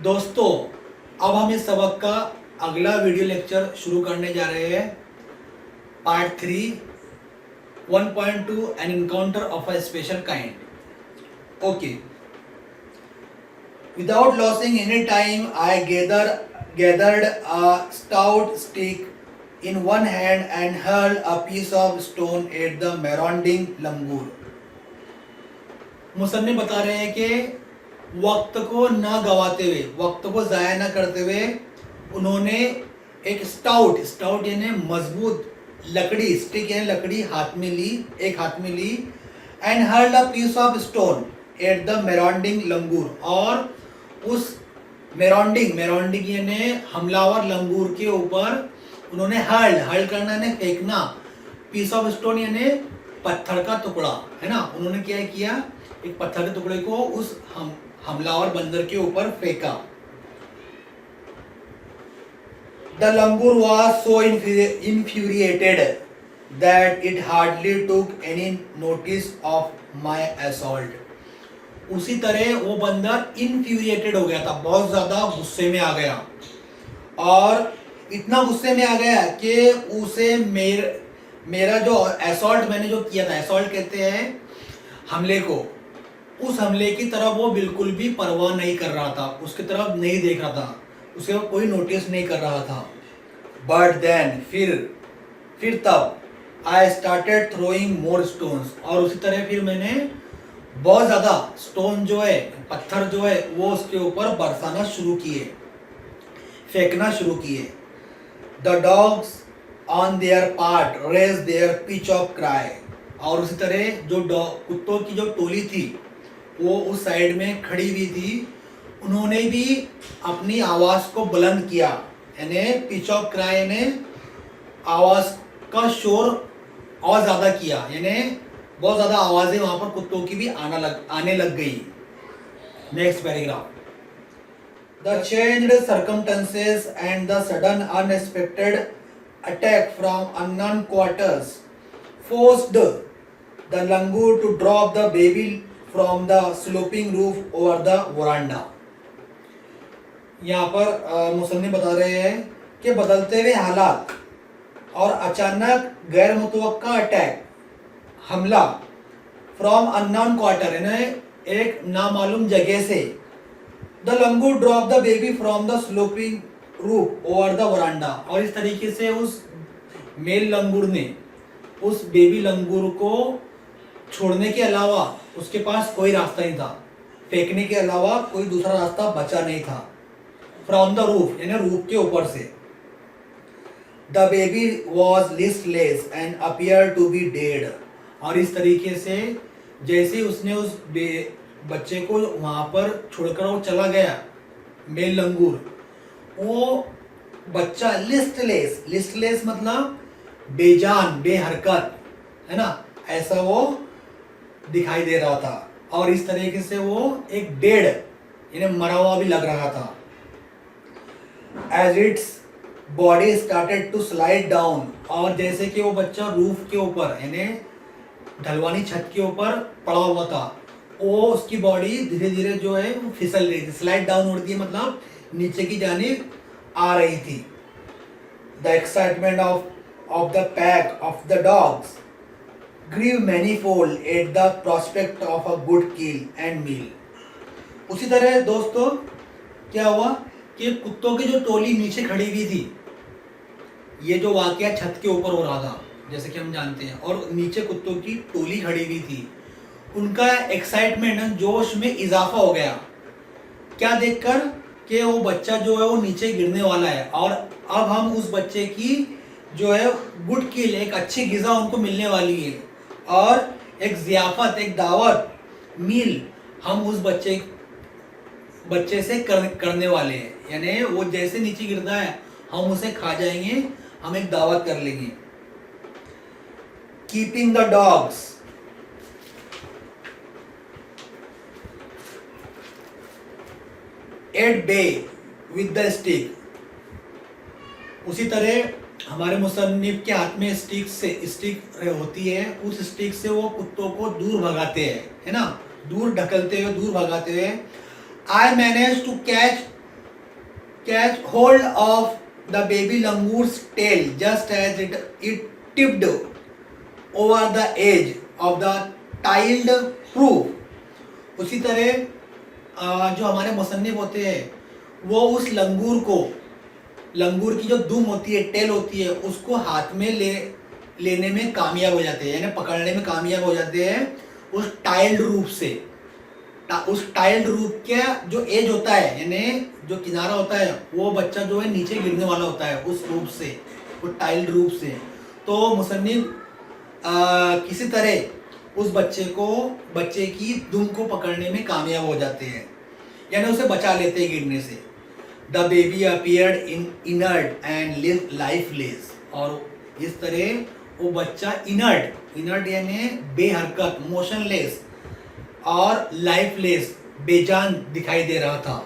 दोस्तों, अब हम इस सबक का अगला वीडियो लेक्चर शुरू करने जा रहे हैं। Part 3 1.2 an encounter of a special kind. Okay, without losing any time I gathered a stout stick in one hand and hurled a piece of stone at the marauding langur। मुसन्निफ बता रहे हैं कि वक्त को ना गवाते हुए, वक्त को ज़ाया ना करते हुए उन्होंने एक स्टाउट यानी मजबूत लकड़ी, स्टिक यानी लकड़ी हाथ में ली, एक हाथ में ली, and hurled a piece of stone at the marauding langur, और उस मेराउंडिंग यानी हमलावर लंगूर के ऊपर उन्होंने हर्ल्ड करना यानी फेंकना, पीस ऑफ स्टोन यानी पत्थर का टुकड़ा, है ना। उन्होंने क्या किया, एक पत्थर के टुकड़े को उस हमलावर बंदर के ऊपर फेंका। The langur was so infuriated that it hardly took any notice of my assault। उसी तरह वो बंदर इन्फ्यूरिएटेड हो गया था, बहुत ज्यादा गुस्से में आ गया, और इतना गुस्से में आ गया कि उसे मेरा जो असॉल्ट मैंने जो किया था, असॉल्ट कहते हैं हमले को, उस हमले की तरफ वो बिल्कुल भी परवाह नहीं कर रहा था, उसकी तरफ नहीं देख रहा था, उसे कोई नोटिस नहीं कर रहा था। बट देन फिर तब I started throwing more stones, और उसी तरह फिर मैंने बहुत ज़्यादा स्टोन जो है, पत्थर जो है, वो उसके ऊपर बरसाना शुरू किए, फेंकना शुरू किए। The dogs on their part raise their pitch of cry, और उसी तरह जो कुत्तों की जो टोली थी वो उस साइड में खड़ी हुई थी, उन्होंने भी अपनी आवाज़ को बुलंद किया, यानी पिच ऑफ क्राई यानी आवाज़ का शोर और ज़्यादा किया, यानी बहुत ज़्यादा आवाज़ें वहाँ पर कुत्तों की भी आने लग गई। Next paragraph. The changed circumstances and the sudden unexpected attack from unknown quarters forced the langur to drop the baby from the sloping roof over the veranda. यहाँ पर मुसन्निफ बता रहे हैं कि बदलते हुए हालात और अचानक गैर मुतवक्का अटैक, हमला, फ्रॉम अननोन क्वार्टर यानी एक नामालूम जगह से, the langur drop the baby from the sloping roof over the वरांडा, और इस तरीके से उस मेल लंगूर ने उस बेबी लंगूर को छोड़ने के अलावा उसके पास कोई रास्ता नहीं था, फेंकने के अलावा कोई दूसरा रास्ता बचा नहीं था। फ्रॉम द रूफ यानी रूफ के ऊपर से। The baby was listless and appear to be dead, और इस तरीके से जैसे उसने उस बच्चे को वहाँ पर छोड़कर वो चला गया, मेल लंगूर, वो बच्चा लिस्टलेस मतलब बेजान, बेहरकत, है ना, ऐसा वो दिखाई दे रहा था, और इस तरीके से वो एक डेड यानी मरा हुआ भी लग रहा था। As its body started to slide down, और जैसे कि वो बच्चा रूफ के ऊपर यानी ढलवानी छत के ऊपर पड़ा हुआ था, वो उसकी बॉडी धीरे धीरे जो है वो फिसल रही थी, स्लाइड डाउन हो रही थी, मतलब नीचे की जानिब आ रही थी। The excitement of the pack of the dogs grew manifold at the prospect of a good kill and meal। उसी तरह दोस्तों क्या हुआ कि कुत्तों की जो टोली नीचे खड़ी हुई थी, ये जो वाकया छत के ऊपर हो रहा था जैसे कि हम जानते हैं, और नीचे कुत्तों की टोली खड़ी हुई थी, उनका एक्साइटमेंट, जोश में इजाफा हो गया, क्या देखकर कि वो बच्चा जो है वो नीचे गिरने वाला है, और अब हम उस बच्चे की जो है गुड किल, एक अच्छी गिज़ा उनको मिलने वाली है, और एक ज़ियाफत, एक दावत, मील हम उस बच्चे से करने वाले हैं, यानी वो जैसे नीचे गिरता है हम उसे खा जाएंगे, हम एक दावत कर लेंगे। Keeping the dogs at bay with the stick, उसी तरह हमारे मुसन्निफ के हाथ में स्टिक होती है, उस स्टिक से वो कुत्तों को दूर भगाते हैं, है ना, दूर ढकलते हुए, दूर भगाते हुए। I manage to catch catch hold of the baby langoor's tail just as it tipped over the edge of the tiled roof. उसी तरह जो हमारे मुसन्निफ होते हैं वो उस लंगूर की जो दुम होती है, टेल होती है, उसको हाथ में लेने में कामयाब हो जाते हैं, यानी पकड़ने में कामयाब हो जाते हैं उस टाइल्ड रूफ से। उस टाइल्ड रूफ का जो एज होता है, यानी जो किनारा होता है, वो बच्चा जो है नीचे गिरने वाला होता है उस रूफ से, वो टाइल्ड रूफ से। तो मुसन्निफ किसी तरह उस बच्चे की दुम को पकड़ने में कामयाब हो जाते हैं, यानी उसे बचा लेते हैं गिरने से। The baby appeared inert and lifeless, और इस तरह वो बच्चा इनर्ट यानी बेहरकत, मोशनलेस और लाइफलेस, बेजान दिखाई दे रहा था,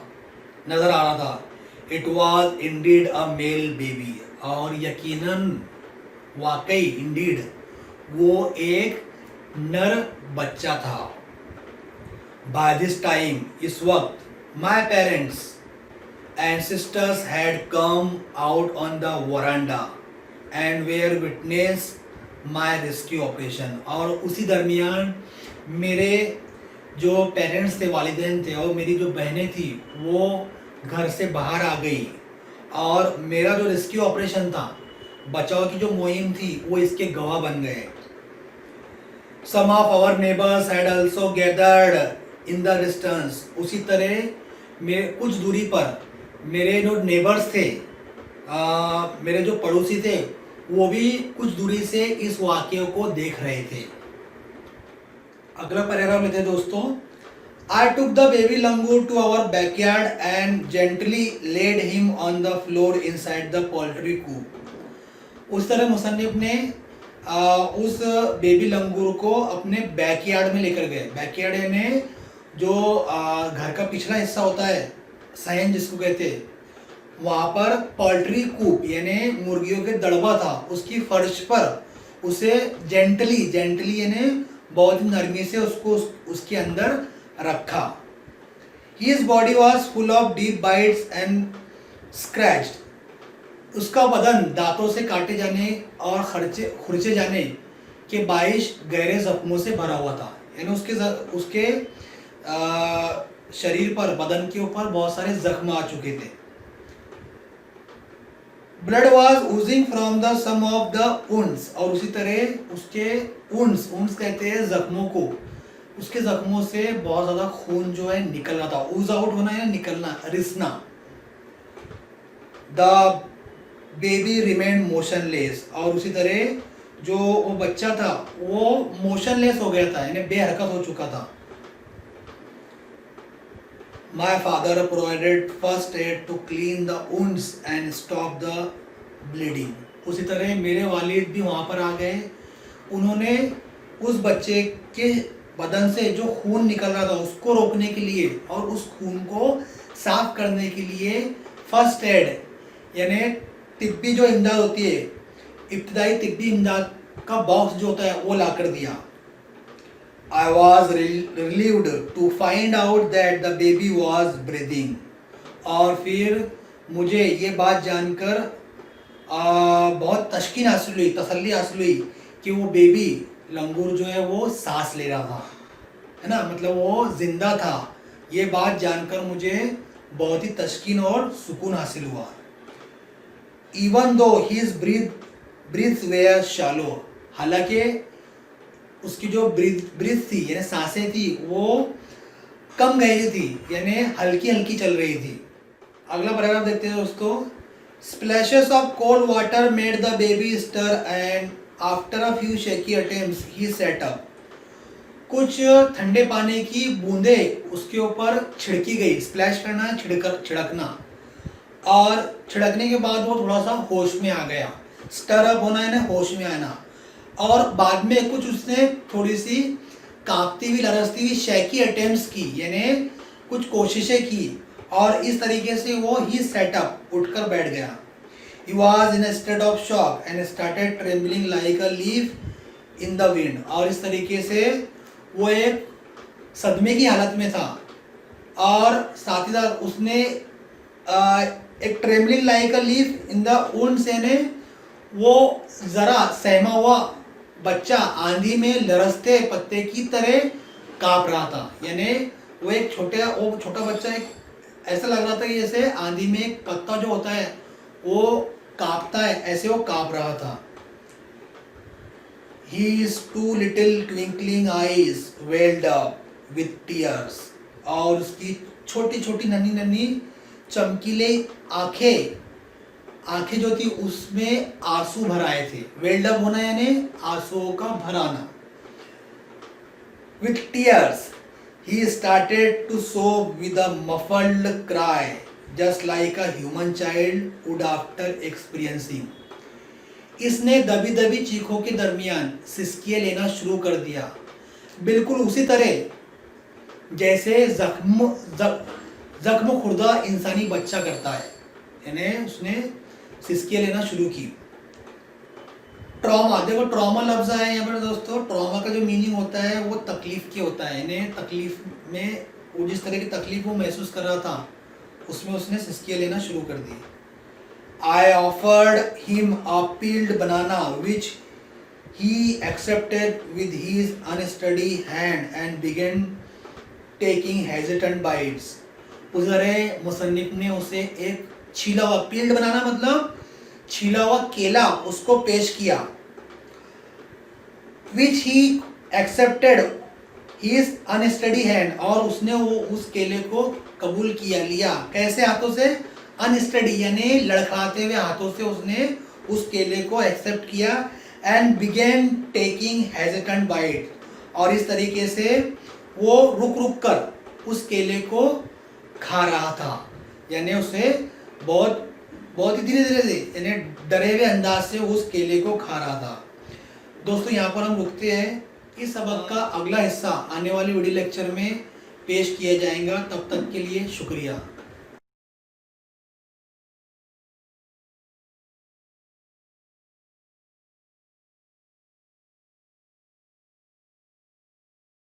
नजर आ रहा था। It was indeed a male baby, और यकीनन वाकई इंडीड वो एक नर बच्चा था। बाय दिस टाइम, इस वक्त, my parents and sisters had come out on the veranda and were witness my rescue operation, और उसी दरमियान मेरे जो पेरेंट्स थे, वालिदैन थे, और मेरी जो बहनें थी वो घर से बाहर आ गई, और मेरा जो रेस्क्यू ऑपरेशन था, बचाव की जो मुहिम थी, वो इसके गवाह बन गए। Some of our neighbors had also gathered in the distance. उसी तरह मेरे कुछ दूरी पर मेरे जो नेबर्स थे, मेरे जो पड़ोसी थे, वो भी कुछ दूरी से इस वाक़े को देख रहे थे। अगला पैराग्राफ लेते हैं दोस्तों। I took the baby langur to our backyard and gently laid him on the floor inside the poultry coop. उस तरह मुसन्निफ ने उस बेबी लंगूर को अपने बैकयार्ड में लेकर गए। बैकयार्ड यानी जो घर का पिछला हिस्सा होता है, सहन जिसको कहते हैं, वहाँ पर पोल्ट्री कूप यानी मुर्गियों के दड़बा था, उसकी फर्श पर उसे जेंटली यानी बहुत ही नरमी से उसके अंदर रखा। His body was full of deep bites and scratched. उसका बदन दांतों से काटे जाने और खुरचे जाने के बाइश गहरे जख्मों से भरा हुआ था, यानी उसके शरीर पर, बदन के ऊपर बहुत सारे जख्म आ चुके थे। Blood was oozing from the some of the wounds, और उसी तरह उसके वुंड्स कहते हैं जख्मों को, उसके जख्मों से बहुत ज्यादा खून जो है निकल रहा था। ऊज आउट होना या निकलना, रिसना। द बेबी रिमेन मोशनलेस, और उसी तरह जो वो बच्चा था वो मोशनलेस हो गया था, यानी बेहरकत हो चुका था। My father provided first aid to clean the wounds and stop the bleeding. उसी तरह मेरे वालिद भी वहाँ पर आ गए, उन्होंने उस बच्चे के बदन से जो खून निकल रहा था उसको रोकने के लिए और उस खून को साफ करने के लिए फर्स्ट एड यानी तिब्बी जो इमदाद होती है, इब्तिदाई तिब्बी इमदाद का बॉक्स जो होता है वो ला कर दिया। I was relieved to find out that the baby was breathing, और फिर मुझे ये बात जानकर बहुत तस्कीन हासिल हुई, तसल्ली हासिल हुई कि वो बेबी लंगूर जो है वो सांस ले रहा था, है ना, मतलब वो जिंदा था। ये बात जानकर मुझे बहुत ही तस्कीन और सुकून हासिल हुआ। Even though his breaths were shallow, हालांकि उसकी जो ब्रीथ थी यानी सांसें थी वो कम गहरी थी, यानी हल्की हल्की चल रही थी। अगला पैराग्राफ देखते हैं दोस्तों। Splashes of cold water made the baby stir and after a few shaky attempts he sat up. कुछ ठंडे पानी की बूंदे उसके ऊपर छिड़की गई। स्प्लैश करना, छिड़कना, और छिड़कने के बाद वो थोड़ा सा होश में आ गया। स्टर अप होना है ना, होश में आना। और बाद में कुछ उसने थोड़ी सी कांपती हुई, लरसती हुई शैकी अटेम्प्ट्स की, यानी कुछ कोशिशें की, और इस तरीके से वो ही सेटअप उठकर बैठ गया। He was in a state of shock and started trembling like a leaf in the wind, और इस तरीके से वो एक सदमे की हालत में था, और साथ ही साथ उसने एक trembling like a leaf in the wounds, यानी वो जरा सहमा हुआ बच्चा आंधी में लरसते पत्ते की तरह कांप रहा था। यानी वो छोटा बच्चा एक ऐसा लग रहा था कि जैसे आंधी में एक पत्ता जो होता है वो कांपता है, ऐसे वो कांप रहा था। His two little twinkling eyes welled up with tears, और उसकी छोटी छोटी नन्ही नन्ही चमकीले आंखें जो थी उसमें आंसू भर आए थे। वेल्ड अप होना यानी आंसुओं का भराना। With tears he started to sob with a muffled cry, just like a human child would after experiencing. इसने दबी दबी चीखों के दरमियान सिसकियां लेना शुरू कर दिया, बिल्कुल उसी तरह जैसे जख्म खुर्दा इंसानी बच्चा करता है। यानी उसने सिसकियां लेना शुरू की। ट्रॉमा, देखो ट्रॉमा लफ्ज है यहाँ पर दोस्तों। ट्रॉमा का जो मीनिंग होता है वो तकलीफ की होता है। यानी तकलीफ में वो जिस तरह की तकलीफ वो महसूस कर रहा था उसमें उसने सिसकियां लेना शुरू कर दी। I offered him a peeled banana which he accepted with his unsteady hand and began taking hesitant bites. उज़रे मुसन्निफ ने उसे एक छीला हुआ, पील्ड बनाना मतलब छीला हुआ केला उसको पेश किया। Which he accepted his unsteady hand, और उसने वो उस केले को कबूल किया, लिया। कैसे हाथों से? अनस्टडी यानी लड़खड़ाते हुए हाथों से उसने उस केले को एक्सेप्ट किया। And began taking hesitant bite, और इस तरीके से वो रुक रुक कर उस केले को खा रहा था। यानी उसे बहुत बहुत ही धीरे धीरे से, यानी डरे हुए अंदाज से उस केले को खा रहा था। दोस्तों यहाँ पर हम रुकते हैं। इस सबक का अगला हिस्सा आने वाली वीडियो लेक्चर में पेश किया जाएगा। तब तक के लिए शुक्रिया।